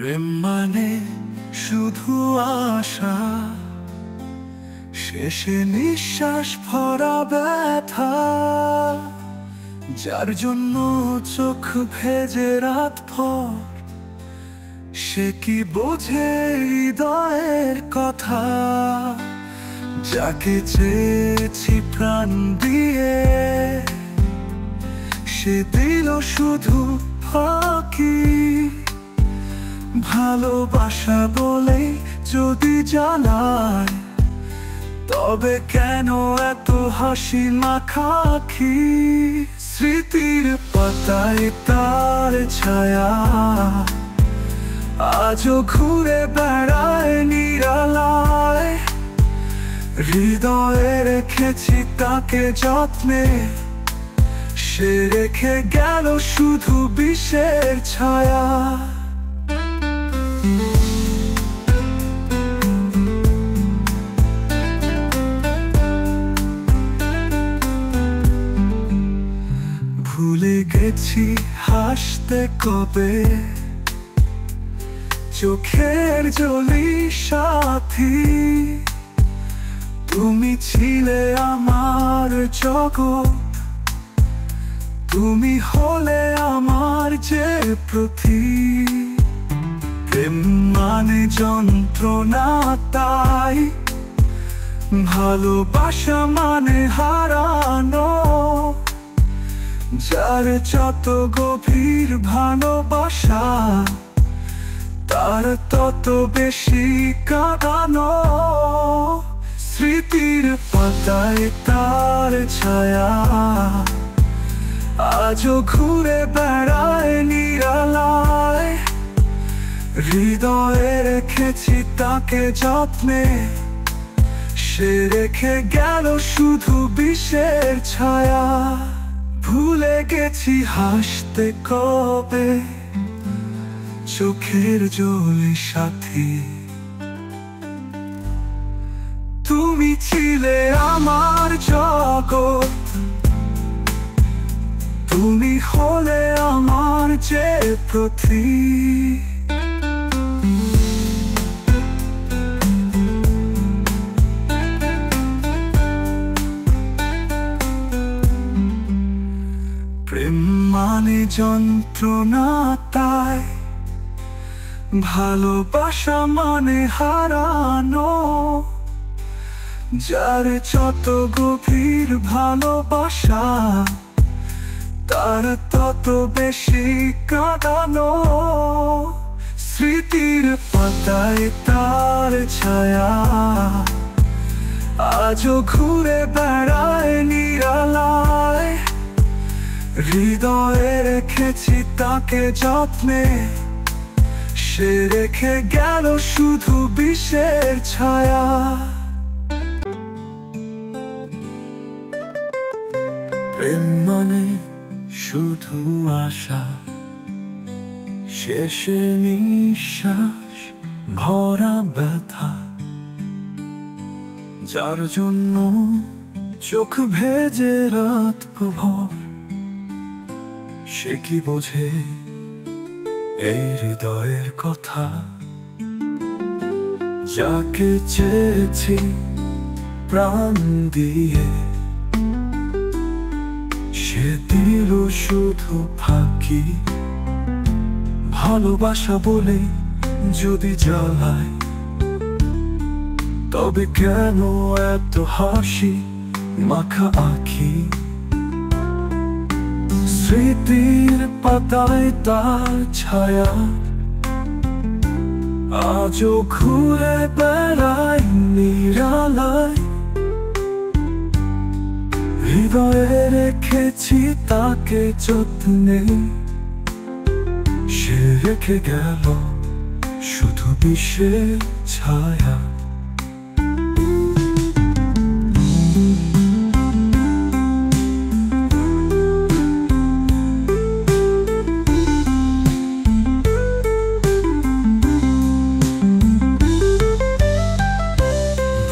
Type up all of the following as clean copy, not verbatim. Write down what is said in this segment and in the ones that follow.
প্রেম মানে শুধু আশা, শেষে নিঃশ্বাস ভরা ব্যথা, যার জন্য চোখ ভেজে রাত ভর। সে কি বোঝে হৃদয়ের কথা, যাকে চেয়েছি প্রাণ দিয়ে সে দিল শুধু ফাঁকি। ভালোবাসা বলে যদি জানায়, তবে কেন এত হাসি মাখা আঁখি? স্মৃতির পাতায় তার ছায়া আজও ঘুরে বেড়ায় নিরালায়। হৃদয়ে রেখেছি তাকে যত্নে, সে রেখে গেল শুধু বিষের ছায়া। ভুলে গেছি হাসতে কবে, চোখের জলি সাথী। তুমি ছিলে আমার জগৎ, তুমি হলে আমার যে প্রতীক। প্রেম মানে যন্ত্রণা তাই, ভালোবাসা মানে হারানো। যার যত গভীর ভালোবাসা, তার তত বেশি কাঁদানো। স্মৃতির পাতায় তার ছায়া আজও ঘুরে বেড়ায় নিরালায়। হৃদয়ে রেখেছি তাকে যত্নে, সে রেখে গেল শুধু বিষের ছায়া। ভুলে গেছি হাসতে কবে, চোখের জলি সাথী। তুমি ছিলে আমার জগৎ, তুমি হলে আমার যে প্রতীক। প্রেম মানে যন্ত্রণা তাই, ভালোবাসা মানে হারানো। যার যত গভীর ভালোবাসা, তার তত বেশি কাঁদানো। স্মৃতির পাতায় তার ছায়া আজও ঘুরে বেড়ায় নিরালায়। হৃদয়ে রেখেছি তাকে যত্নে, সে রেখে গেল শুধু বিষের ছায়া। প্রেম মানে শুধু আশা, শেষে নিঃশ্বাস ভরা ব্যথা, যার জন্য চোখ ভেজে রাত ভর। সে কি বোঝে এই হৃদয়ের কথা, যাকে চেয়েছি প্রাণ দিয়ে সে দিল শুধু ফাঁকি। ভালোবাসা বলে যদি জ্বালায়, তবে কেন এত হাসি মাখা আঁখি? স্মৃতির পাতায় তার ছায়া আজও ঘুরে বেড়ায় নিরালায়। হৃদয়ে রেখেছি তাকে যত্নে, সে রেখে গেল শুধু বিষের ছায়া।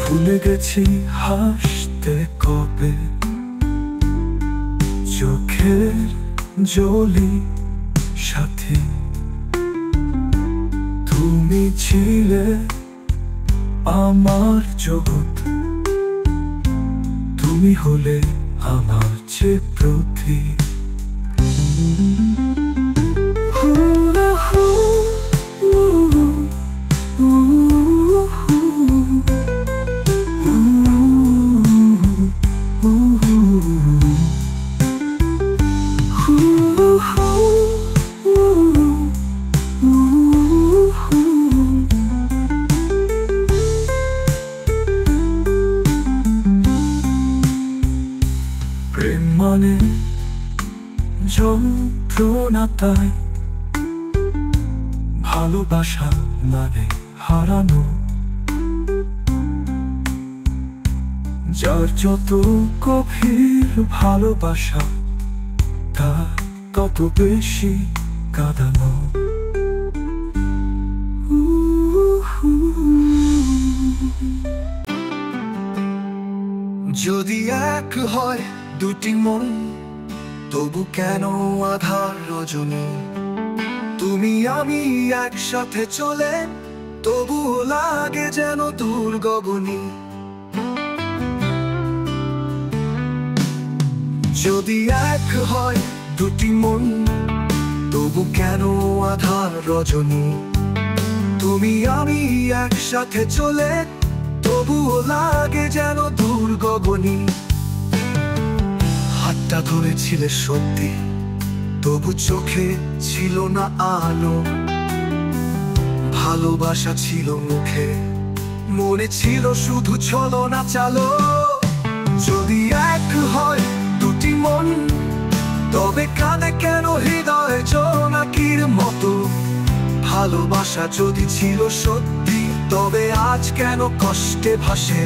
ভুলে গেছি হাসতে কবে, চোখের জলি সাথী। তুমি ছিলে আমার জগৎ, তুমি হলে আমার যে প্রতীক। প্রেম মানে যন্ত্রণা, তাই ভালোবাসা মানে হারানো। যার যত গভীর ভালোবাসা, তা তত বেশি কাঁদানো। যদি এক হয় দুটি মন, তবু কেন আধার রজনী? তুমি আমি একসাথে চলে, তবু লাগে যেন দূর গগনী। যদি এক হয় দুটি মন, তবু কেন আধার রজনী? তুমি আমি একসাথে চলে, তবুও লাগে যেন দূর গগনী। হাতটা ধরেছিলে সত্যি, তবু চোখে ছিল না আলো। ভালোবাসা ছিল মুখে, মনে ছিল শুধু ছলনা চালো। যদি এক হয় দুটি মন, তবে কাঁদে কেন হৃদয় জোনাকির মতো? ভালোবাসা যদি ছিল সত্যি, তবে আজ কেন কষ্টে ভাসে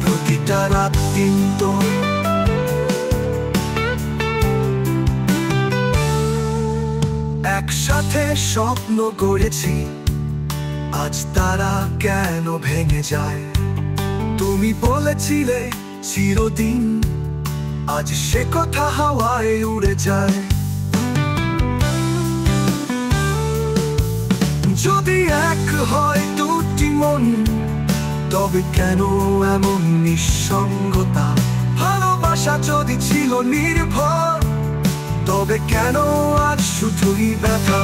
প্রতিটা রাত দিন? তো একসাথে স্বপ্ন গড়েছি, আজ তারা কেন ভেঙে যায়? তুমি বলেছিলে চিরদিন, আজ সে কথা হাওয়ায় উড়ে যায়। যদি এক হয় দুটি মন, তবে কেন এমন নিঃসঙ্গতা? ভালোবাসা যদি ছিল নির্ভর, তবে কেন আজ শুধুই ব্যথা?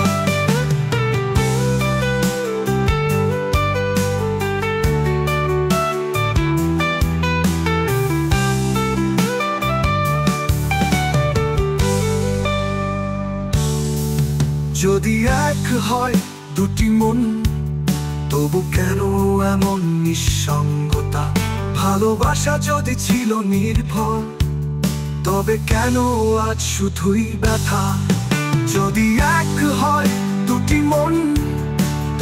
যদি এক হয় দুটি মন, তবু কেন এমন নিঃসঙ্গতা? ভালোবাসা যদি ছিল নির্ভর, তবে কেন আজ শুধুই ব্যথা? যদি এক হয় দুটি মন,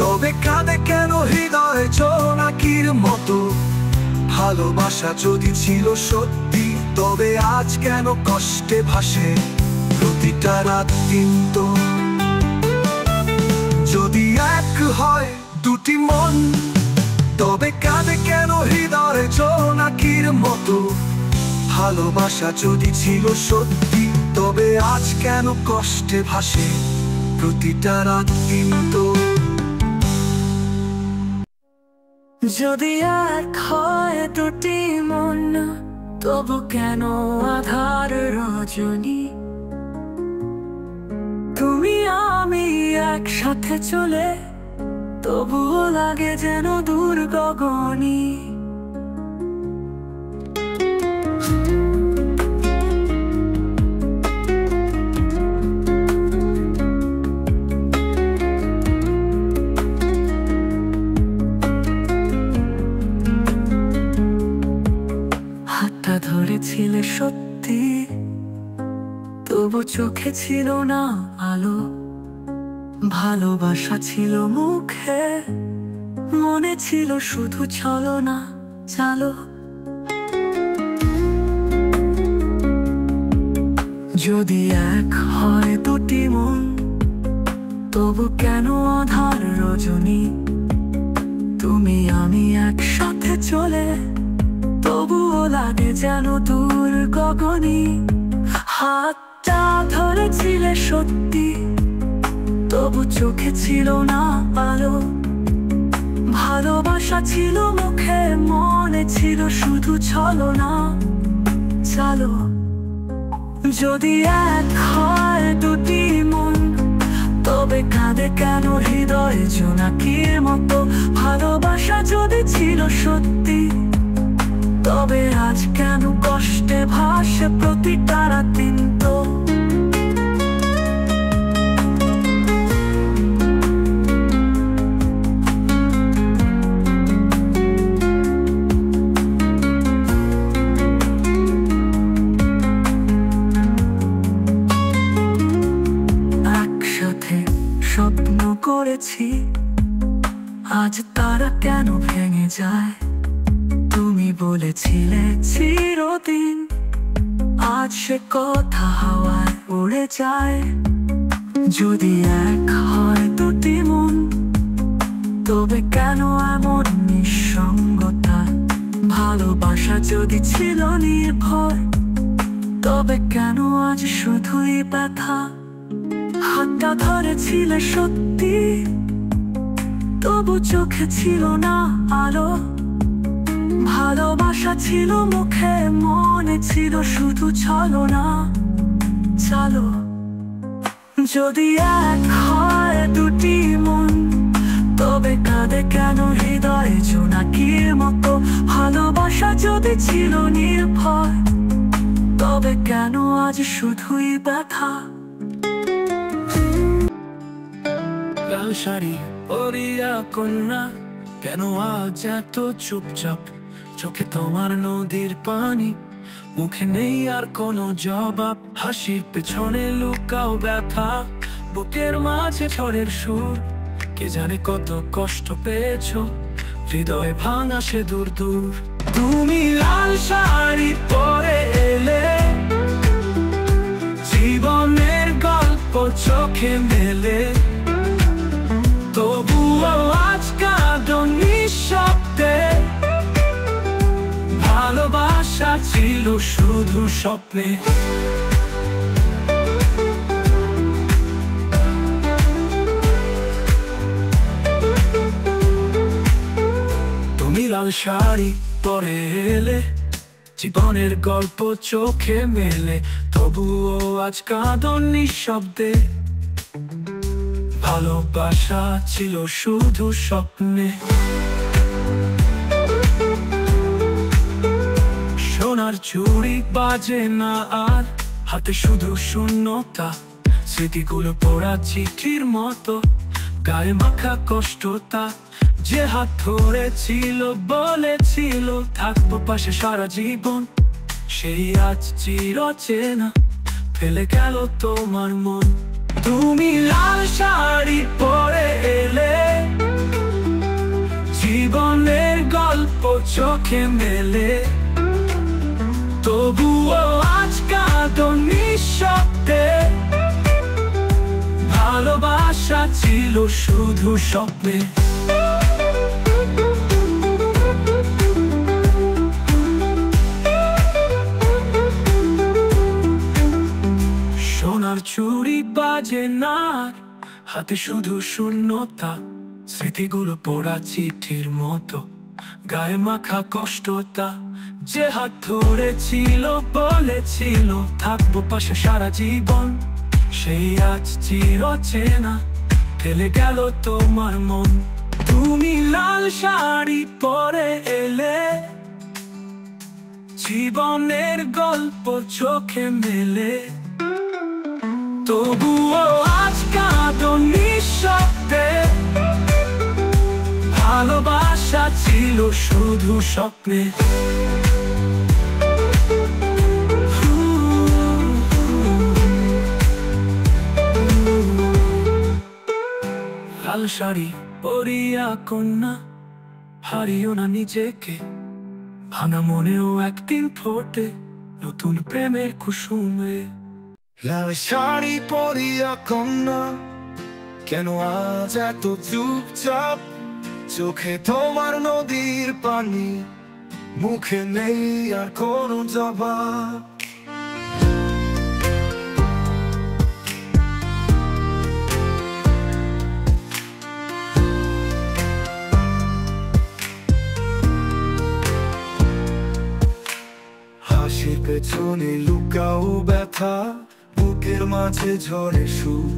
তবে কাঁদে কেন হৃদয় জোনাকির মতো? ভালোবাসা যদি ছিল সত্যি, তবে আজ কেন কষ্টে ভাসে প্রতিটা রাত দিন? তো যদি এক হয় দুটি মন, তবে কাঁদে কেন হৃদয় জোনাকির মতো? ভালোবাসা যদি ছিল সত্যি, তবে আজ কেন কষ্টে ভাসে প্রতিটা রাত দিন? তো যদি এক হয় দুটি মন, তবু কেন আধার রজনী? তুমি আমি একসাথে চলে, তবুও লাগে যেন দূর গগনী। হাতটা ধরেছিলে সত্যি, তবু চোখে ছিল না আলো। ভালোবাসা ছিল মুখে, মনে ছিল শুধু ছলনা চালো। যদি এক হয় দুটি মন, তবু কেন আধার রজনী? তুমি আমি একসাথে চলে, তবুও লাগে যেন দূর গগনী। হাতটা ধরেছিলে সত্যি, তবু চোখে ছিল না আলো। ভালোবাসা ছিল মুখে, মনে ছিল শুধু ছলনা। চলো যদি এক হয় দুটি মন, তবে কাঁদে কেন হৃদয় জোনাকির মতো? ভালোবাসা যদি ছিল সত্যি, তবে আজ কেন কষ্টে ভাসে প্রতিটা রাত? তো একসাথে স্বপ্ন করেছি, আজ তারা কেন ভেঙে যায়? তুমি বলেছিলে চিরদিন, আজ সে কথা হাওয়ায় উড়ে যায়। যদি এক হয় দুটি মন, তবে কেন এমন নিঃসঙ্গতা? ভালোবাসা যদি ছিল নির্ভর, তবে কেন আজ শুধুই ব্যথা? হাতটা ধরেছিলে সত্যি, তবু চোখে ছিল না আলো। ভালোবাসা ছিল মুখে, মনে ছিল শুধু ছলনা। চলো যদি এক হয় দুটি মন, তবে কাঁদে কেন হৃদয় জোনাকির মতো? ভালোবাসা যদি ছিল নির্ভর, তবে কেন আজ শুধুই ব্যথা? লাল শাড়ি পরিয়া কন্যা, কেন আজ এত চুপচাপ? চোখে তোমার নদীর পানি, মুখে নেই আর কোনো জবাব। হাসির পেছনে লুকাও ব্যথা, বুকের মাঝে ঝড়ের সুর। কে জানে কত কষ্ট পেয়েছো, হৃদয় ভাঙা সে দূর দূর। তুমি লাল শাড়ি পরে এলে, জীবনের গল্প চোখে মেলে। তবুও আজ কাঁদো নিঃশব্দে, ভালোবাসা ছিল শুধু স্বপ্নে। তুমি লাল শাড়ি পরে এলে, জীবনের গল্প চোখে মেলে। তবুও আজ কাঁদো নিঃশব্দে, ভালোবাসা ছিল শুধু স্বপ্নে। সোনার চুড়ি বাজে না আর, হাতে শুধু শূন্যতা। স্মৃতিগুলো পড়া চিঠির মতো, গায়ে মাখা কষ্টতা। যে হাত ধরেছিল, বলেছিল থাকবো পাশে সারা জীবন, সেই আজ চিরচেনা ফেলে গেল তোমার মন। তুমি লাল শাড়ি পরে এলে, জীবনের গল্প চোখে মেলে। তবুও আজ কাঁদো নিঃশব্দে, ভালোবাসা ছিল শুধু স্বপ্নে। সোনার চুড়ি বাজে না, হাতে শুধু শূন্যতা। স্মৃতিগুলো পড়া চিঠির মতো, গায়ে মাখা কষ্টতা। যে হাত ধরেছিল, বলেছিল থাকবো পাশে সারা জীবন, সেই আজ চিরচেনা ফেলে গেল তোমার মন। তুমি লাল শাড়ি পরে এলে, জীবনের গল্প চোখে মেলে। তবুও আজ কাঁদো নিঃশব্দে, ভালোবাসা ছিল শুধু স্বপ্নে। লাল শাড়ি পরিয়া কন্যা, হারিও না নিজেকে। ভাঙা মনেও একদিন ফোটে নতুন প্রেমের কুসুমে। লাল শাড়ি পরিয়া কন্যা, কেন আজ এত চুপচাপ? চোখে তোমার নদীর পানি, মুখে নেই আর কোনো জবাব। পেছনে লুকাও ব্যথা, বুকের মাঝে ঝরে সুর।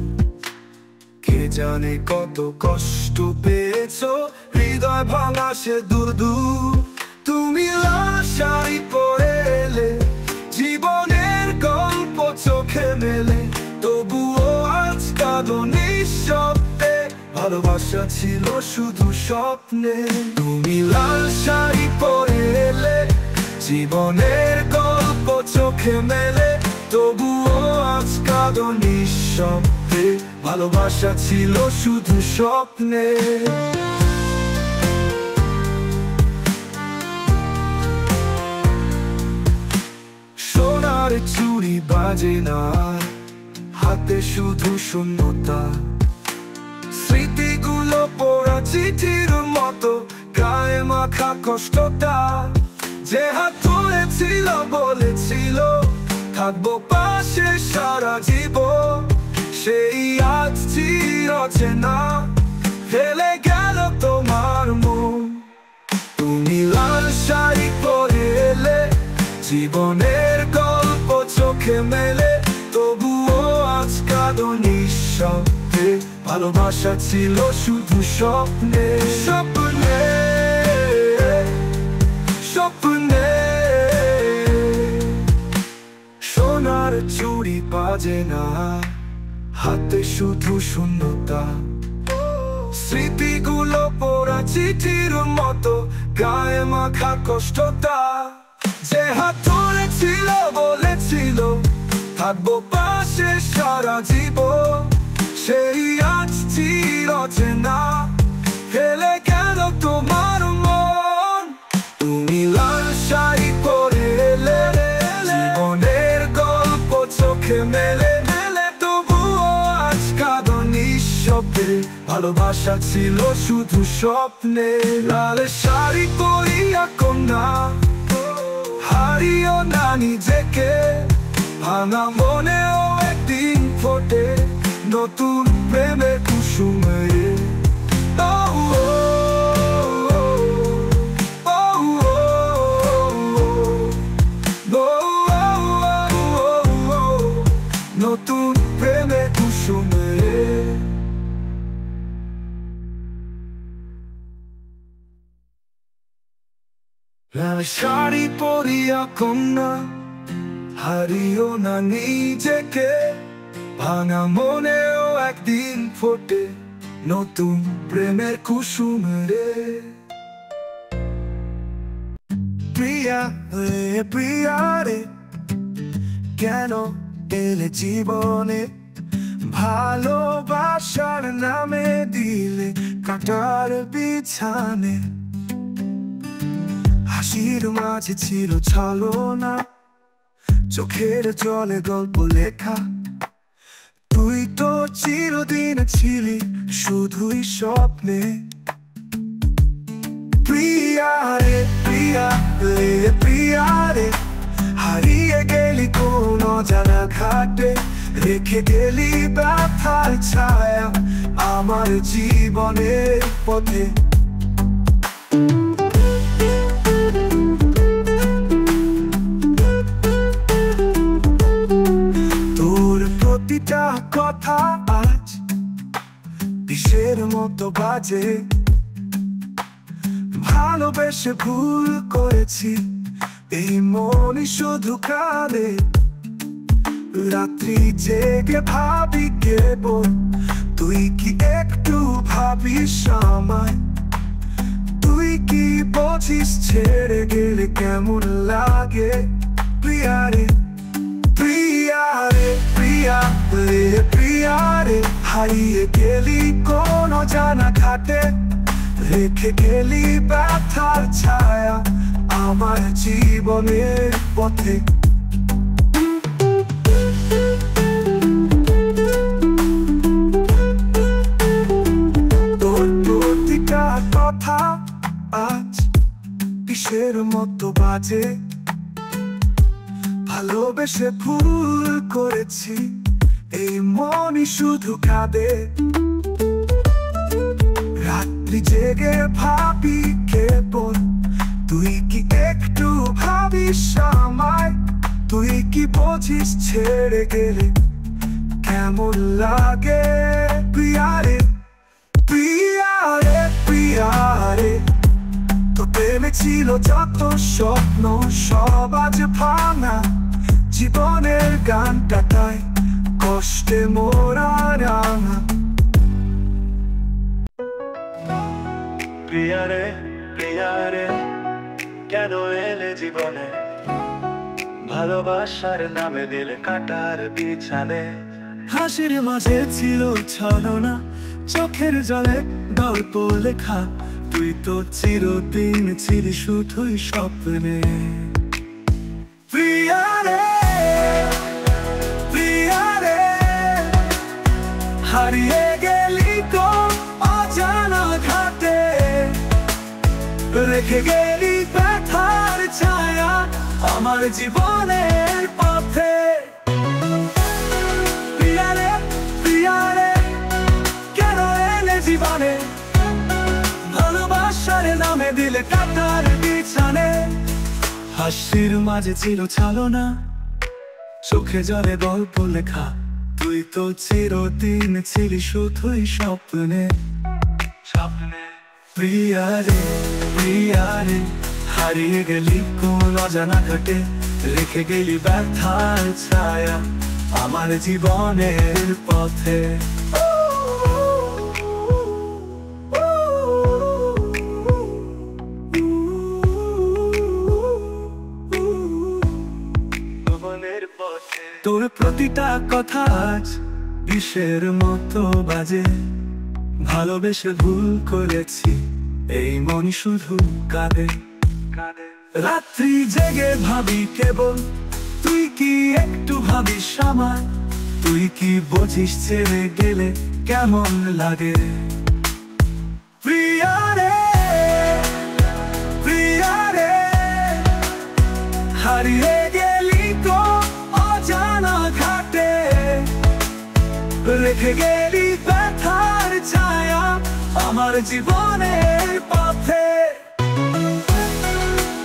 কে জানে কত কষ্ট পেয়েছো, হৃদয় ভাঙা সে দূর দূর। তুমি লাল শাড়ি পরে এলে, জীবনের গল্প চোখে মেলে, তবুও আজ কাঁদো নিঃশব্দে। ভালোবাসা ছিল শুধু স্বপ্নে। তুমি লাল শাড়ি পরে এলে, জীবনের গল্প চোখে মেলে, তবুও আজ কাঁদো নিঃশব্দে। ভালোবাসা ছিল শুধু স্বপ্নে। সোনার চুড়ি বাজে না, হাতে শুধু শূন্যতা। স্মৃতিগুলো পড়া চিঠির মতো, গায়ে মাখা কষ্টটা। যে হাত ধরেছিল বলেছিল থাকবো পাশে সারা জীবন, সেই আজ চির অচেনা, ফেলে গেল তোমার মন। তুমি লাল শাড়ি পরে এলে, জীবনের গল্প চোখে মেলে, তবুও আজ কাঁদো নিঃশব্দে। ভালোবাসা ছিল শুধু স্বপ্নে। স্বপ্নে, স্বপ্নে। সোনার চুড়ি বাজে না, হাতে শুধু শূন্যতা। স্মৃতিগুলো পড়া চিঠির মতো, গায়ে মাখা কষ্টটা। যে হাত ধরেছিল বলেছিল থাকবো পাশে সারা জীবন, সেই আজ চির অচেনা, ফেলে গেল তোমার মন। তুমি লাল শাড়ি পরে এলে, জীবনের গল্প চোখে মেলে, তবুও আজ কাঁদো নিঃশব্দে। ভালোবাসা ছিল শুধু স্বপ্নে। লাল শাড়ি পরিয়া কন্যা, হারিও না নিজেকে। ভাঙা মনেও একদিন ফোটে নতুন প্রেমের কুসুমে। নতুন প্রেমের কুসুমে। লাল শাড়ি পরিয়া কন্যা, হারিও না নিজেকে। ভাঙা মনেও একদিন ফোটে নতুন প্রেমের কুসুম রে। প্রিয়া রে, প্রিয়া রে, কেন এলে জীবনে? ভালোবাসার নামে দিলে কাটার বিছানে। হাসির মাঝে ছিল ছলনা, চোখের জলে গল্প লেখা। তুই তো চিরদিন ছিলি শুধুই স্বপ্নে। প্রিয়া রে, প্রিয়া রে, প্রিয়া রে, হারিয়ে গেলি কোন অজানা ঘাটে। রেখে গেলি ব্যথার ছায়া আমার জীবনের পথে। প্রতিটা কথা আজ বিষের মতো বাজে। ভালোবেসে ভুল করেছি, এই মনই শুধু কাঁদে। রাত্রি জেগে ভাবি কেবল, তুই কি একটু ভাবিস আমায়? তুই কি বুঝিস ছেড়ে গেলে কেমন লাগে? প্রিয়া রে, প্রিয়া রে, প্রিয়া রে, প্রিয়া রে, হারিয়ে গেলি কোন অজানা ঘাটে। রেখে গেলি ব্যথার ছায়া আমার জীবনের পথে। তোর প্রতিটা কথা আজ বিষের মতো বাজে। ভালোবেসে ভুল করেছি, এই মনই শুধু কাঁদে। রাত্রি জেগে ভাবি কেবল, তুই কি একটু ভাবিস আমায়? তুই কি বুঝিস ছেড়ে গেলে কেমন লাগে প্রিয়ারে, প্রিয়ারে, প্রিয়ারে। তো প্রেমে ছিল যত স্বপ্ন সব আজ ভাঙা, জীবনের গানটা তাই কষ্টে মোরা রাঙা। প্রিয়ারে, প্রিয়ারে, কেন এলে জীবনে, ভালোবাসার নামে দিলে কাটার বিছানে। হাসির মাঝে ছিল ছলনা, চোখের জলে গল্প লেখা, তুই তো চিরদিন ছিলি শুধুই স্বপ্নে। প্রিয়ারে, প্রিয়ারে, হারিয়ে গেলি তো অজানা ঘাটে, রেখে গেলি ব্যথার ছায়া আমার জীবনের পথে। প্রিয়ারে, প্রিয়ারে, কেন এলে জীবনে, ভালোবাসার নামে দিলে কাটার বিছানে। হাসির মাঝে ছিল ছলনা, চোখে জলে গল্প লেখা, তুই তো চিরদিন ছিলি শুধুই স্বপ্নে, স্বপ্নে। প্রিয়ারে, প্রিয়ারে, হারিয়ে গেলি কোন অজানা ঘাটে, রেখে গেলি ব্যথার ছায়া আমার জীবনের পথে। তোর প্রতিটা কথা আজ বিষের মতো বাজে, ভালোবেসে ভুল করেছি এই মন শুধু কাঁদে, কাঁদে। রাত্রি জেগে ভাবি কেবল, তুই কি একটু ভাবিস আমার, তুই কি বুঝিস ছেড়ে গেলে কেমন লাগে। প্রিয়ারে, প্রিয়ারে, হারিয়ে গেলি তো অজানা ঘাটে, রেখে গেলি ব্যথার ছায়া আমার জীবনের পথে।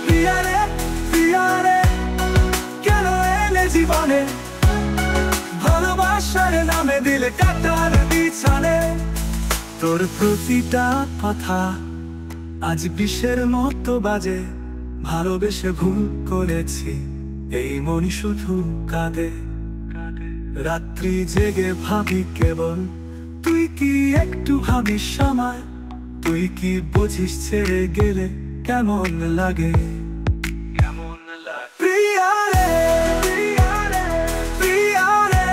প্রিয়ারে, প্রিয়ারে, কেন এলে জীবনে, ভালোবাসার নামে দিলে কাটার বিছানে। তোর প্রতিটা কথা আজ বিষের মতো বাজে, ভালোবেসে ভুল করেছি এই মন শুধু কাঁদে, কাঁদে। রাত্রি জেগে ভাবি কেবল, তুই কি একটু ভাবিস আমার, তুই কি বুঝিস ছেড়ে গেলে কেমন লাগে, কেমন লাগে। প্রিয়ারে, প্রিয়ারে, প্রিয়ারে,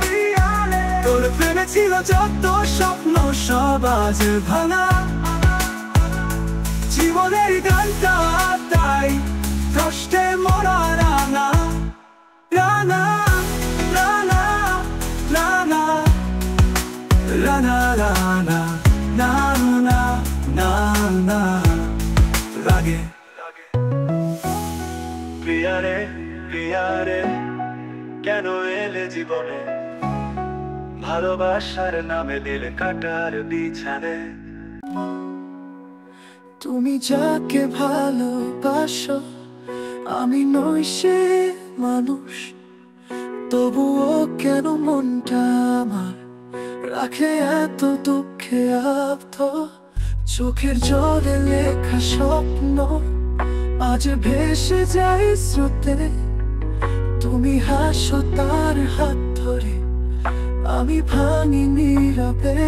প্রিয়ারে, তোর প্রেমে ছিল যত স্বপ্ন সব আজ ভাঙা, জীবনের গানটা তাই কষ্টে মোরা রাঙা, রাঙা, রাঙা, রাঙা, রাঙা, রাঙা, না না না না লাগে। প্রিয়ারে, প্রিয়ারে, কেন এলে জীবনে, ভালোবাসার নামে দিলে কাটার বিছানে। তুমি যাকে ভালোবাসো আমি নই সে মানুষ, তবুও কেন মনটা আমার রাখে এত দুঃখে আবদ্ধ। চোখের জলে লেখা স্বপ্ন আজ ভেসে যায় স্রোতে, তুমি হাসো তার হাত ধরে, আমি ভাঙি নীরবে।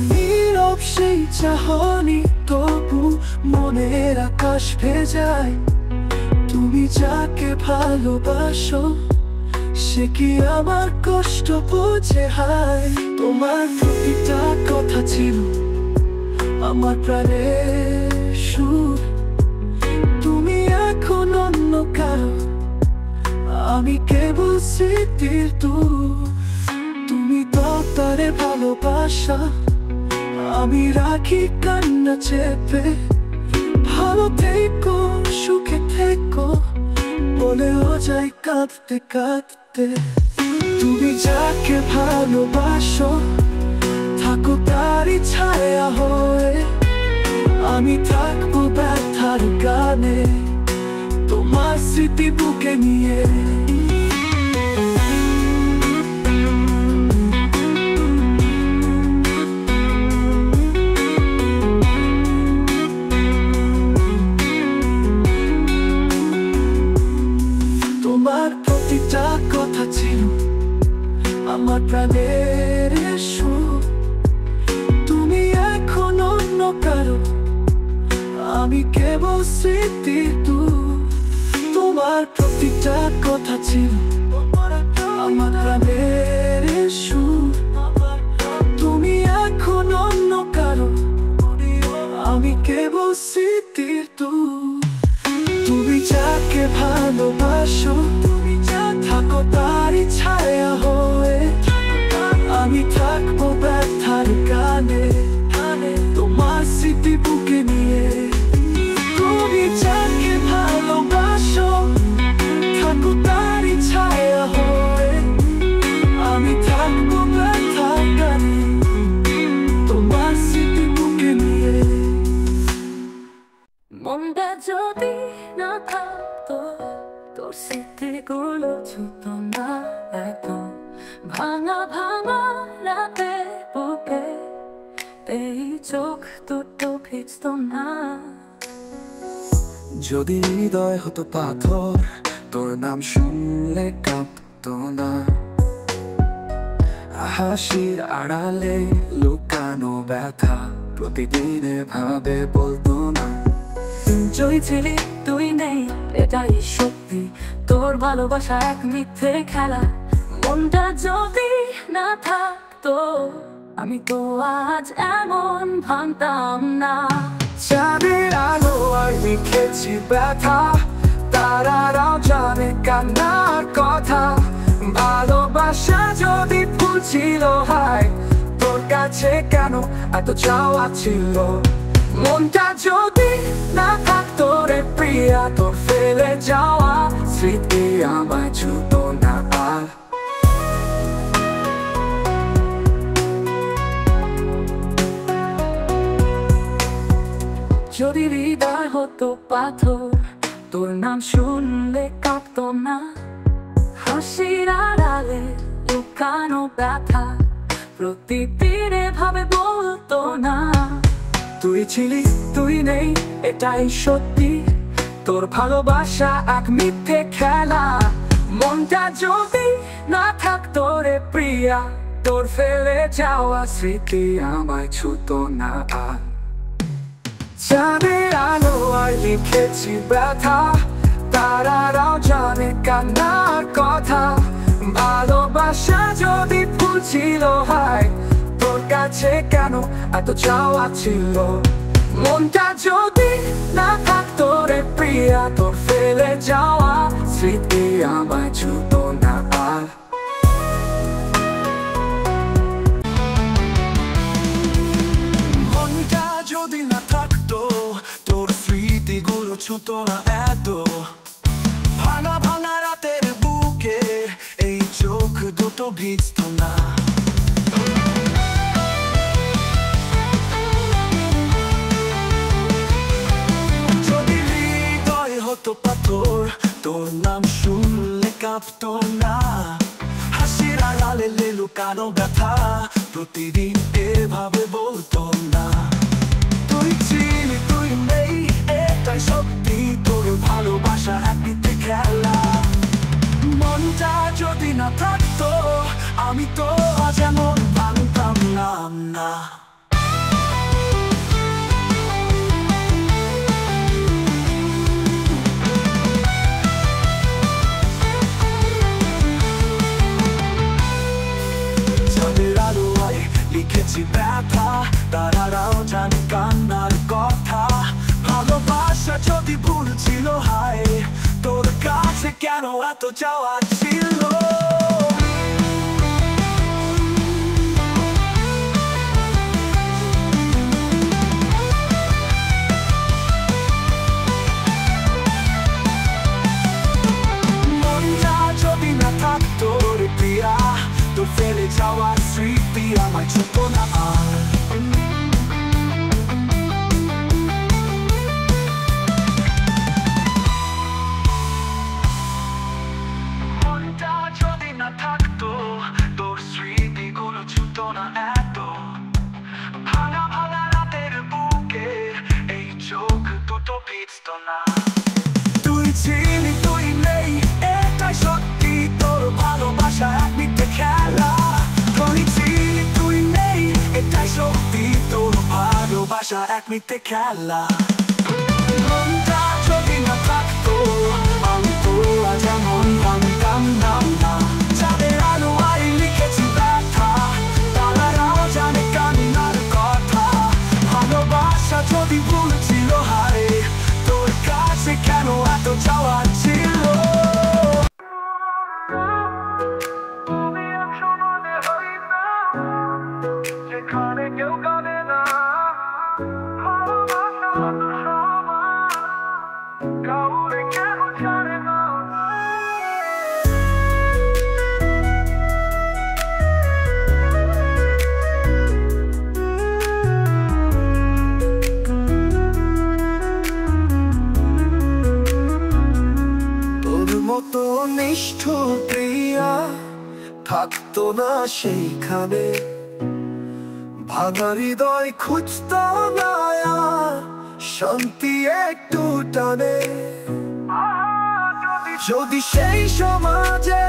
নীরব সেই চাহনি তবু মনের আকাশ ভেজায়, তুমি যাকে ভালোবাসো সে কি আমার কষ্ট বুঝে হায়। তোমার প্রতিটা কথা ছিল আমার প্রাণের সুর, তুমি এখন অন্য কারো, আমি কেবল স্মৃতির দূর। তুমি তো তারে ভালোবাসা, আমি রাখি কান্না চেপে। ভালো থেকো, সুখে থেকো বলেও যাই কাঁদতে কাঁদতে। তুমি যাকে ভালোবাসো থাকো তারই ছায়া হয়ে, আমি থাকবো ব্যথার গানে তোমার স্মৃতি বুকে নিয়ে। তোমার প্রতিটা কথা ছিল আমার প্রাণের সুর। তুমি এখন অন্য কারো, আমি কেবল স্মৃতি দূর। তোমার প্রতিটা কথা ছিল আমার প্রাণের সুর। তুমি এখন অন্য কারো, আমি কেবল স্মৃতির দূর। তুমি যাকে ভালোবাসো, তুমি যা থাকো তারই ছায়া হয়ে। আমি থাকবো ব্যথার গানে, তোমার স্মৃতি বুকে নিয়ে। তুমি যাকে ভালোবাসো, থাকো তারই ছায়া হয়ে। আমি থাকবো ব্যথার গানে, তোমার স্মৃতি বুকে নিয়ে। মনটা যদি না থাকতো, তোর স্মৃতিগুলো ছুতো না একদম। ভাঙা ভাঙা রাতে বুকে এই চোখ দুটো ভিজতো না। যদি হৃদয় হতো পাথর, তোর নাম শুনলে কাঁপতো না। হাসির আড়ালে লুকানো ব্যথা প্রতিদিন এভাবে বলতো না। তুই ছিলি তুই নেই এটাই সত্যি, তোর ভালোবাসা এক মিথ্যে খেলা। মনটা যদি না থাকতো, আমি তো আজ এমন ভাঙতাম না। চাঁদের আলো আর লিখেছি ব্যথা, তারারাও জানে কান্নার কথা। ভালোবাসা যদি ভুল ছিল হায়, তোর কাছে কেন এত চাওয়া ছিল? মনটা যদি না থাকতো রে প্রিয়া, তোর ফেলে যাওয়া স্মৃতি আমায় ছুতো না আর। যদি হৃদয় হতো পাথর, তোর নাম শুনলে কাঁপতো না। হাসির আড়ালে লুকানো ব্যথা প্রতিদিন এভাবে বলতো না। তুই ছিলি তুই নেই এটাই সত্যি, তোর ভালোবাসা এক মিথ্যে খেলা। মনটা যদি না থাকতো রে প্রিয়া, তোর ফেলে যাওয়া স্মৃতি আমায় ছুতো না আর। চাঁদের আলো আর লিখেছি ব্যথা, তারারাও জানে কান্নার কথা। ভালোবাসা যদি ভুল ছিল হায়, তোর কাছে কেন এত চাওয়া ছিল? মনটা যদি না থাকতো রে প্রিয়া, তোর ফেলে যাওয়া স্মৃতি আমায় ছুতো না আর। মনটা যদি না থাকতো, তোর স্মৃতিগুলো ছুতো না এত। ভাঙা ভাঙা রাতের বুকে এই চোখ দুটো ভিজতো না। যদি হৃদয় হতো পাথর, তোর নাম শুনলে কাঁপতো না। হাসির আড়ালে লুকানো ব্যথা প্রতিদিন এভাবে বলতো না। তুই ছিলি তুই নেই এটাই সত্যি, তোর ভালোবাসা এক মিথ্যে খেলা। মনটা যদি না থাকতো, আমি তো আজ এমন ভাঙতাম না। চাঁদের আলোয় লিখেছি ব্যথা, তারারাও জানে কান্নার কথা। ভালোবাসা যদি ভুল ছিল হায়, তোর কাছে কেন এত চাওয়া ছিল? মনটা যদি না থাকতো রে প্রিয়া, তোর ফেলে যাওয়া স্মৃতি আমায় ছুতো না আর। থাকতো না এত ভাঙা ভাঙা রাতের বুকে এই চোখ দুটো ভিজতো না। তুই ছিলি তুই নেই এটাই সত্যি, তোর ভালোবাসা এক মিথ্যে খেলা। তুই ছিলি তুই নেই এটাই সত্যি, তোর ভালোবাসা এক মিথ্যে খেলা। মনটা যদি না থাকতো আমি তো আজ এমন ভাঙতাম না। যাদের আলো আই লিখেছি ব্যথা, তারাও জানে কান্নার কথা। ভালোবাসা যদি ভুল ছিল হারে, তোর কাছে কেন এত চাওয়া ছিল? যেখানে কেউ কাঁদে না, কাউরে কেন ছাড়ে না। তোর মতো নিষ্ঠুর প্রিয়া থাকতো না সেইখানে, ভাঙা হৃদয় খুঁজতো না শান্তি একটু টানে। যদি সেই সমাজে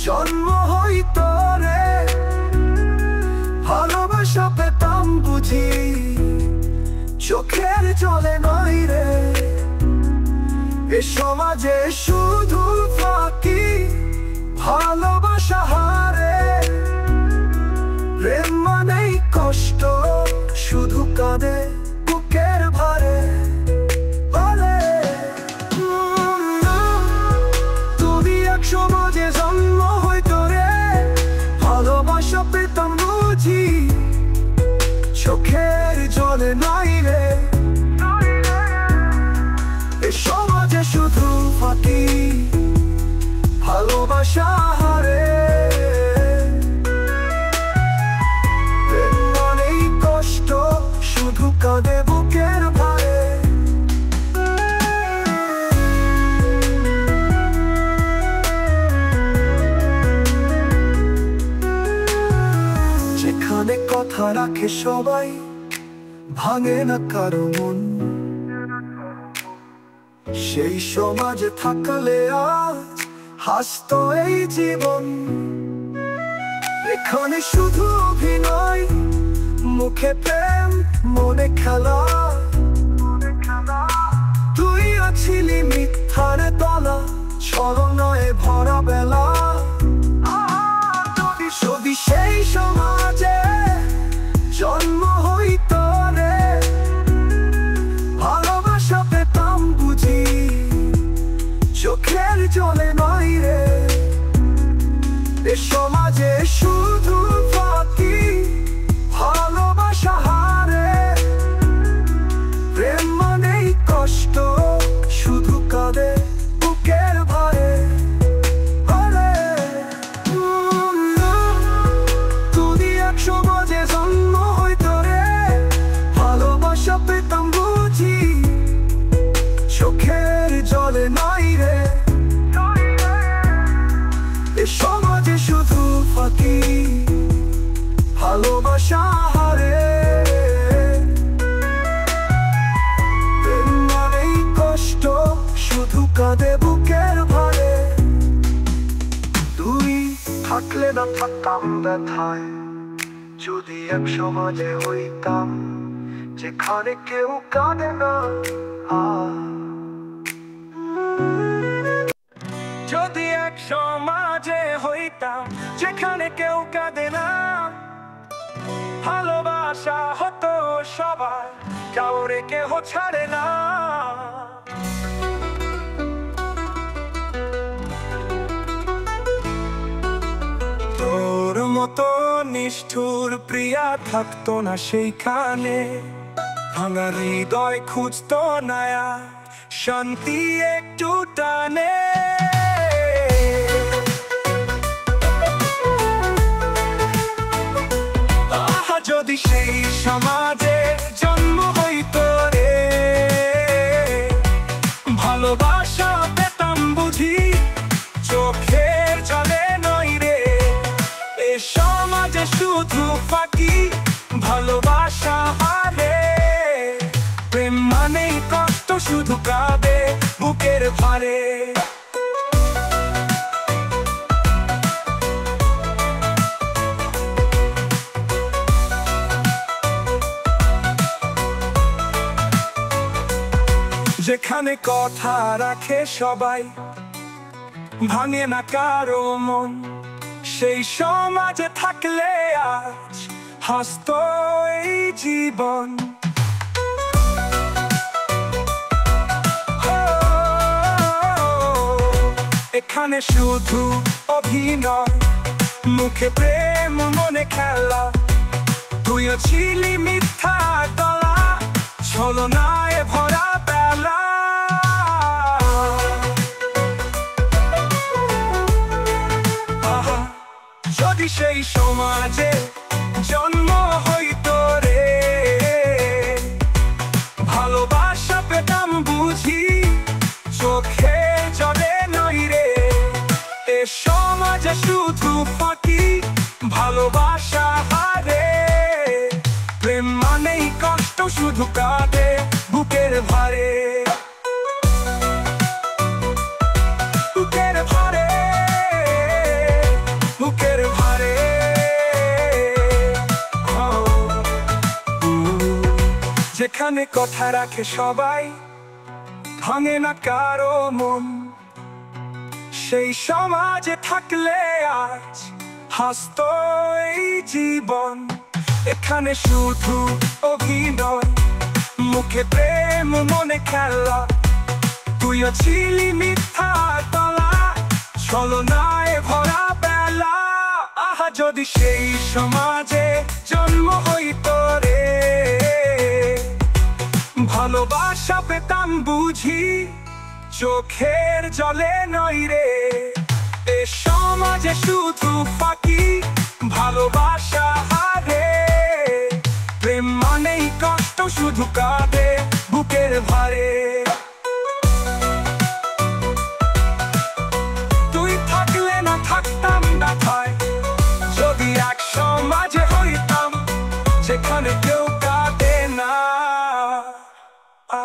জন্ম হইতো রে, ভালোবাসা পেতাম বুঝি চোখের জলে নয় রে। এ সমাজে শুধু ফাঁকি, ভালোবাসা হারে। প্রেম মানেই কষ্ট, শুধু কাঁদে বুকের ভারে। তুমি এক সমাজে জন্ম হইতো রে, ভালোবাসা পেতাম বুঝি চোখের জলে নাই রে। এ সমাজে শুধু ফাঁকি, ভালোবাসা হারে। প্রেম মানেই কষ্ট, শুধু কাঁদে বুকের ভারে। যেখানে কথা রাখে সবাই, ভাঙে না কারো মন, সেই সমাজে থাকলে আজ হাসতো এই জীবন। এখানে শুধু অভিনয়, মুখে প্রেম মনে খেলা। তুই আছিলি মিথ্যার তলা, ছলনায় ভরা বেলা। যদি সেই সমাজে জন্ম হইতো রে, ভালোবাসা পেতাম বুঝি চোখের জলে নয় রে। এ সমাজে শুধু ফাঁকি, ভালোবাসা হারে। প্রেম মানেই কষ্ট, শুধু কাঁদে বুকের ভারে। তুই এক সমাজে জন্ম হইতো রে, ভালোবাসা পেতাম বুঝি চোখের জলে নাই রে। এ সমাজে শুধু ফাঁকি, ভালোবাসা হারে। প্রেম মানেই কষ্ট, শুধু কাঁদে বুকের ভারে। তুই থাকলে না থাকতাম ব্যথায়, যদি এক সমাজে হইতাম যেখানে কেউ কাঁদে না। যদি এক সমাজে হইতাম যেখানে কেউ কাঁদে না, ভালোবাসা হতো সবার, কাউরে কেহ ছাড়ে না। তোর মতো নিষ্ঠুর প্রিয়া থাকতো না সেইখানে, ভাঙা হৃদয় খুঁজতো না শান্তি একটু টানে। যদি সেই সমাজে জন্ম হইতো রে, ভালোবাসা পেতাম বুঝি চোখের জলে নয় রে। এ সমাজে শুধু ফাঁকি, ভালোবাসা হারে। প্রেম মানেই কষ্ট, শুধু কাঁদে বুকের ভারে। যেখানে কথা রাখে সবাই, ভাঙে না কারো মন, সেই সমাজে থাকলে আজ হাসত এই জীবন। এখানে শুধু অভিনয়, মুখে প্রেম মনে খেলা। তুইও ছিলি মিথ্যা গলা, ছলনায় ভরা বেলা। যদি সেই সমাজে জন্ম হইতো রে, ভালোবাসা পেতাম বুঝি চোখে জলে নই রে। এ সমাজে শুধু ফাঁকি, ভালোবাসা হারে। প্রেম মানেই কষ্ট, শুধু কাঁদে বুকের ভারে। বুকের ভারে, বুকের ভারে। যেখানে কথা রাখে সবাই, ভাঙে না কারো মন, সেই সমাজে থাকলে আজ হাসত এই জীবন। এখানে শুধু অভিনয়, মুখে প্রেম মনে খেলা। তুইও ছিলি মিথ্যা তলা, ছলনায় ভরা বেলা। আহা যদি সেই সমাজে জন্ম হইতো রে, ভালোবাসা পেতাম বুঝি চোখের জলে নই রে। এ সমাজে শুধু ফাঁকি, ভালোবাসা হারে। প্রেম মানেই কষ্ট, শুধু কাঁদে বুকের ভারে। তুই থাকলে না থাকতাম ব্যথায়, যদি এক সমাজে হইতাম যেখানে কেউ কাঁদে না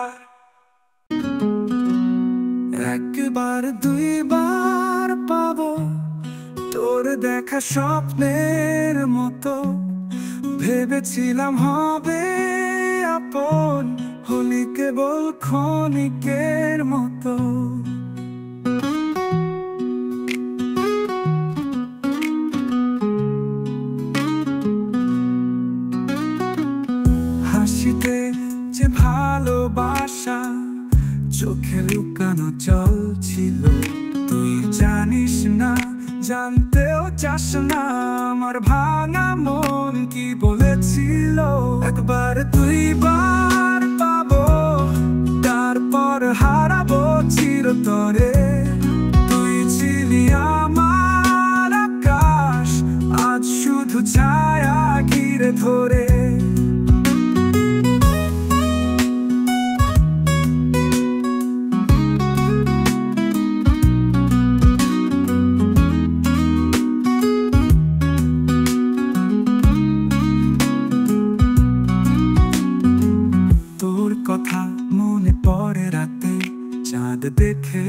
আর। একবার দুইবার পাবো তোর দেখা স্বপ্নের মতো, ভেবেছিলাম হবে আপন, হলি কেবল ক্ষণিকের মতো। হাসিতে যে ভালোবাসা, চোখে লুকানো জল ছিল। তুই জানিস না, জানতেও চাস না, আমার ভাঙা মন কি বলেছিল। একবার দুইবার পাবো, তারপর হারাবো চিরতরে। তুই ছিলি আমার আকাশ, আজ শুধু ছায়া ঘিরে ধরে। কথা মনে পড়ে রাতে, চাঁদ দেখে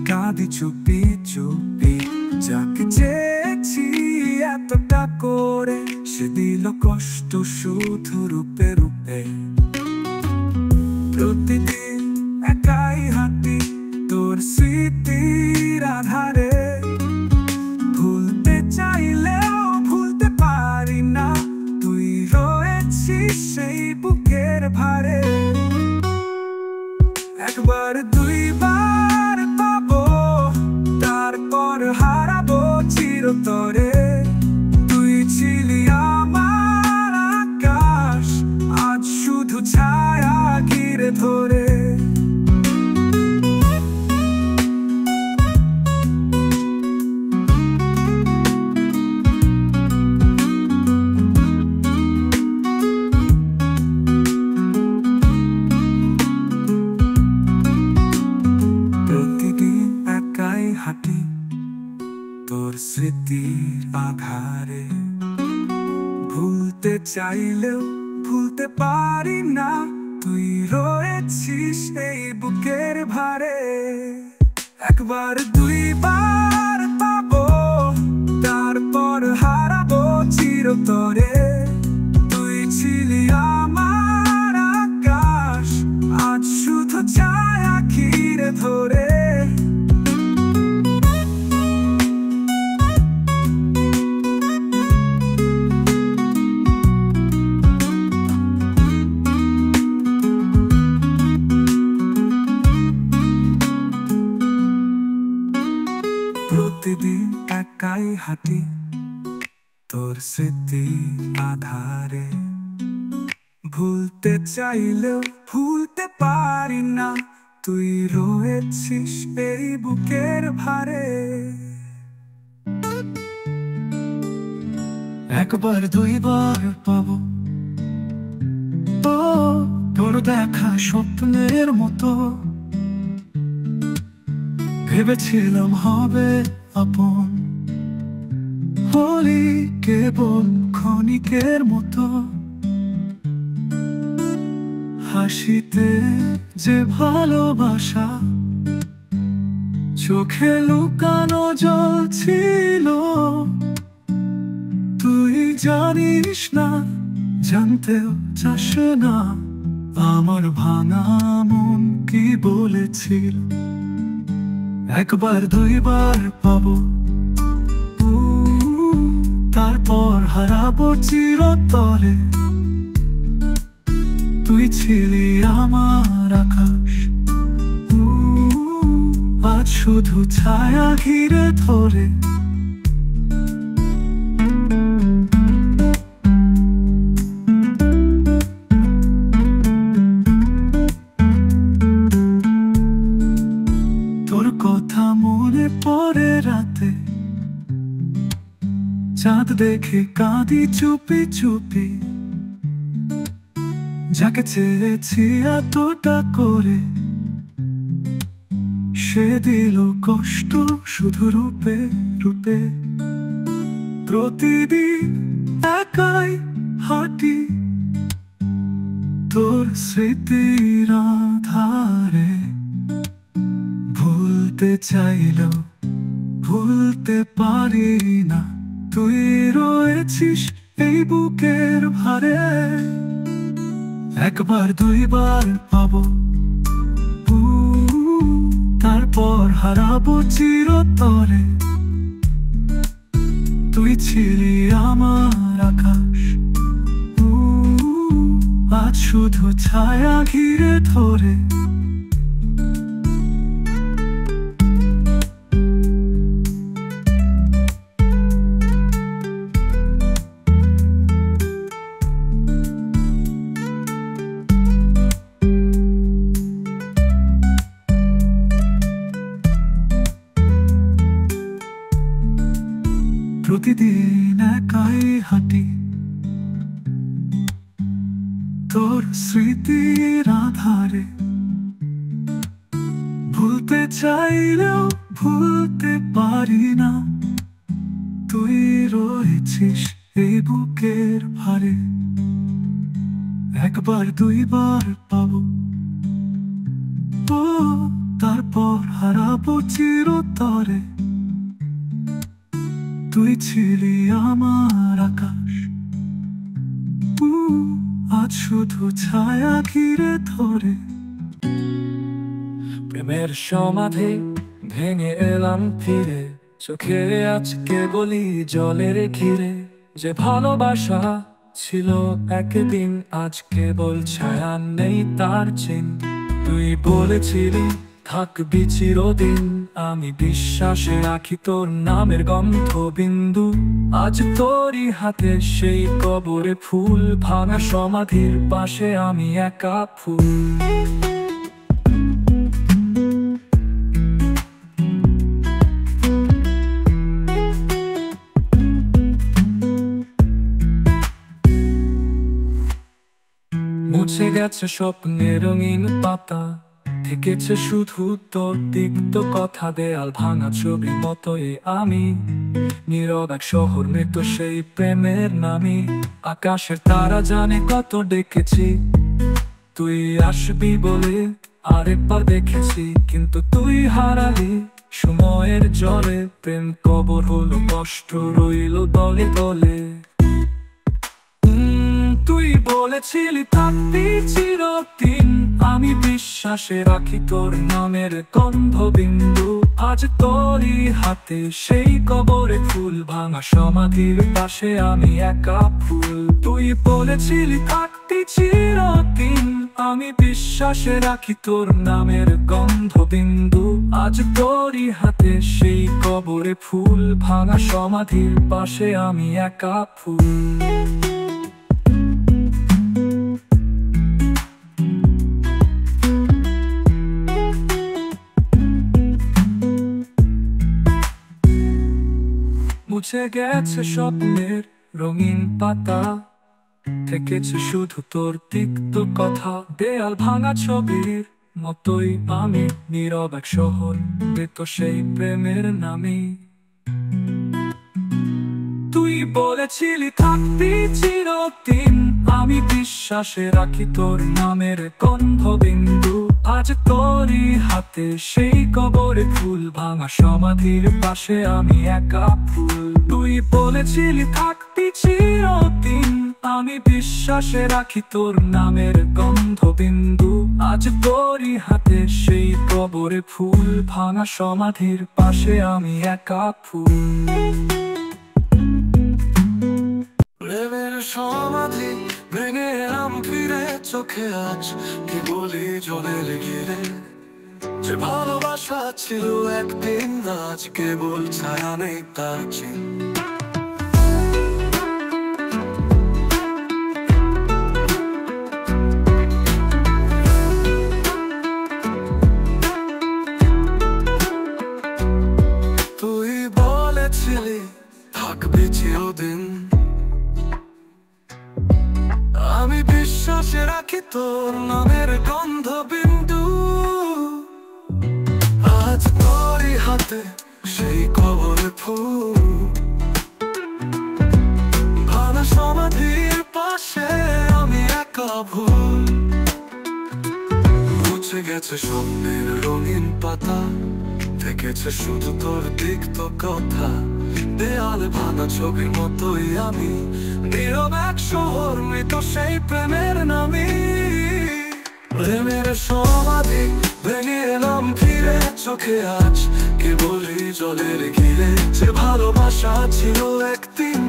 কাঁদি চুপি চুপি। যাকে চেয়েছি এতটা করে, সে দিল কষ্ট শুধু রূপে রূপে। প্রতিদিন একাই হাঁটি তোর স্মৃতির আধারে। ভুলতে চাইলেও ভুলতে পারি না, তুই রয়েছিস সেই বুকের ভারে। একবার দুইবার পাবো, তারপর হারাবো চিরতরে। তুই ছিলি আমার আকাশ, আজ শুধু ছায়া ঘিরে ধরে। ভুলতে চাইলেও ভুলতে পারি না, তুই রয়েছিস এই বুকের ভারে। একবার দুইবার পাবো, তারপর হারাবো চিরতরে। তুই ছিলি আমার আকাশ, আজ শুধু ছায়া ঘিরে ধরে। প্রতিদিন একাই হাঁটি তোর স্মৃতি আধারে, ভুলতে চাইলেও ভুলতে পারি না, তুই রয়েছিস এই বুকের ভারে। একবার দুইবার পাবো তোর দেখা স্বপ্নের মতো, ভেবেছিলাম হবে আপন, হলি কেবল ক্ষণিকের মতো। হাসিতে যে ভালোবাসা, চোখে লুকানো জল ছিল, তুই জানিস না, জানতেও চাস না, আমার ভাঙা মন কি বলেছিল। একবার দুইবার পাবো, তারপর হারাবো চিরতরে। তুই ছিলি আমার আকাশ, আজ শুধু ছায়া ঘিরে ধরে। তোর কথা মনে পড়ে রাতে, চাঁদ দেখে কাঁদি চুপি চুপি, যাকে চেয়েছি এতটা করে, সে দিল কষ্ট শুধু রূপে রূপে। প্রতিদিন একাই হাঁটি তোর স্মৃতির আধারে, ভুলতে চাইলেও ভুলতে পারি না, তুই রয়েছিস এই বুকের ভারে। একবার দুইবার পাবো, তারপর হারাবো চিরতরে। তুই ছিলি আমার আকাশ, আজ শুধু ছায়া ঘিরে ধরে। প্রতিদিন একাই হাঁটি তোর স্মৃতির আধারে, ভুলতে চাইলেও ভুলতে পারি না, তুই রয়েছিস এই বুকের ভারে। একবার দুইবার পাবো, তারপর হারাবো চিরতরে। তুই ছিলি আমার আকাশ, আজ শুধু ছায়া ঘিরে ধরে। প্রেমের সমাধি ভেঙে এলাম ফিরে, চোখে আজকে বলি জলের ঘিরে। যে ভালোবাসা ছিল একদিন, আজ কেবল ছায়া নেই তার চিহ্ন। তুই বলেছিলি থাকবি চিরদিন, আমি বিশ্বাসে রাখি তোর নামের গন্ধবিন্দু। আজ তোরই হাতে সেই কবরে ফুল, ভাঙা সমাধির পাশে আমি একা ফুল। মুছে গেছে স্বপ্নের রঙিন পাতা, থেকেছে শুধু তোর তিক্ত কথা, দেয়াল ভাঙা ছবি মতোই আমি নীরব এক শহর মৃত সেই প্রেমের নামি। আকাশের তারা জানে কত ডেকেছি তুই আসবি বলে, আরেকবার দেখেছি কিন্তু তুই হারালি সময়ের জলে। প্রেম কবর হলো, কষ্ট রইল দলে দলে। তুই বলেছিলি থাকবি চিরদিন, আমি বিশ্বাসে রাখি তোর নামের গন্ধবিন্দু। আজ তোরই হাতে সেই কবরে ফুল, ভাঙা সমাধির পাশে আমি একা ফুল। তুই বলেছিলি থাকবি চিরদিন, আমি বিশ্বাসে রাখি তোর নামের গন্ধবিন্দু। আজ তোরই হাতে সেই কবরে ফুল, ভাঙা সমাধির পাশে আমি একা ফুল। মুছে গেছে স্বপ্নের রঙিন পাতা, থেকেছে শুধু তোর তিক্ত কথা। দেয়াল ভাঙা ছবির মতোই আমি নীরব এক শহর মৃত সেই প্রেমের নামি। তুই বলেছিলি থাকবি চিরদিন, আমি বিশ্বাসে রাখি তোর নামের গন্ধবিন্দু। আজ তোরই হাতে সেই কবরে ফুল, ভাঙা সমাধির পাশে আমি একা ফুল। তুই বলেছিলি থাকবি চিরদিন, আমি বিশ্বাসে রাখি তোর নামের গন্ধবিন্দু। আজ তোরই হাতে সেই কবরে ফুল, ভাঙা সমাধির পাশে আমি একা ফুল। প্রেমের সমাধি ভেঙে এলাম ফিরে, চোখে আজ কি বলি জলের ঘিরে। যে ভালোবাসা ছিল একদিন, আজ কেবল ছায়া নেই তার চিহ্ন। তুই বলেছিলি থাকবি চিরদিন, আমি বিশ্বাসে রাখি তোর নামের গন্ধবিন্দু। আজ তোরই হাতে সেই কবরে ফুল, ভাঙা সমাধির পাশে আমি একা ভুল। মুছে গেছে স্বপ্নের রঙিন পাতা, থেকেছে শুধু তোর তিক্ত কথা। দেয়ালে ভাঙা ছবির মতোই আমি নীরব এক শহর মৃত সেই প্রেমের নামি। প্রেমের সমাধি ভেঙে এলাম ফিরে, চোখে আজ কে বলি জলের ঘিরে। যে ভালোবাসা ছিল একদিন,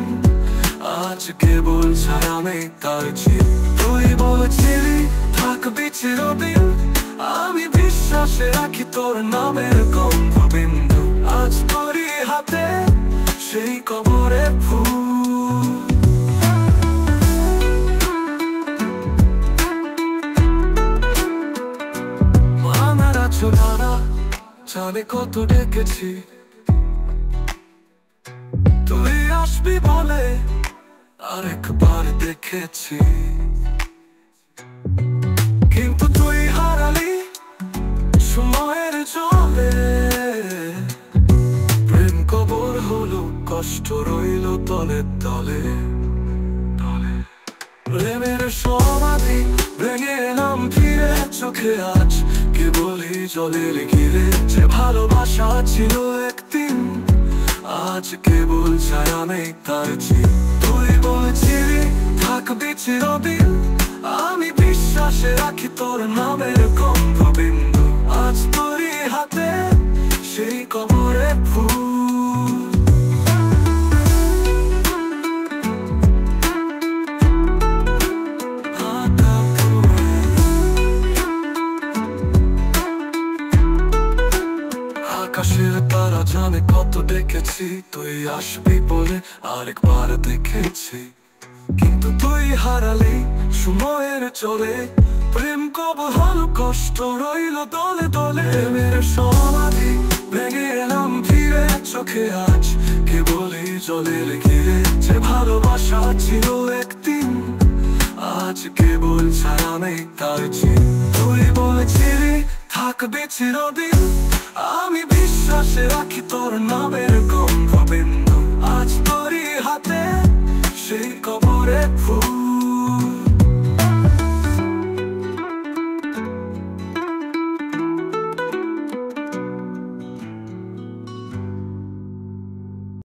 আজ কেবল ছায়া নেই তার চিহ্ন। তুই বলেছিলি থাকবি চিরদিন, আমি বিশ্বাসে রাখি তোর নামের গন্ধবিন্দু। আজ তোরই হাতে সেই কবরে ফুল। আমার আছো ধারা জানে কত ডেকেছি তুই আসবি বলে, আরেকবার দেখেছি কিন্তু তুই হারালি সময়ের জলে। প্রেম কবর হলো, কষ্ট রইল তলে তলে। প্রেমের সমাধি ভেঙে এলাম ফিরে, চোখে আজ কে বলি জলের ঘিরে। যে ভালোবাসা ছিল একদিন, আজ কেবল ছায়া নেই তার চিহ্ন। তুই বলেছিলি থাকবি চিরদিন, আমি বিশ্বাসে রাখি তোর নামের গন্ধবিন্দু। আজ তোরই হাতে সেই কবরে ফুল। আকাশের তারা জানে কত ডেকেছি তুই আসবি বলে, আরেকবার দেখেছি কিন্তু তুই হারালি সময়ের চলে। প্রেম কবর হলো, কষ্ট রইল দলে দলে। প্রেমের সমাধি ভেঙে এলাম ফিরে, চোখে আজ কে বলি জলের ঘিরে। যে ভালোবাসা ছিল একদিন, আজ কেবল ছায়া নেই তার চিহ্ন। তুই বলেছিলি থাকবে চিরদিন। আমি বিশ্বাসে রাখি তোর নামের গন্ধ।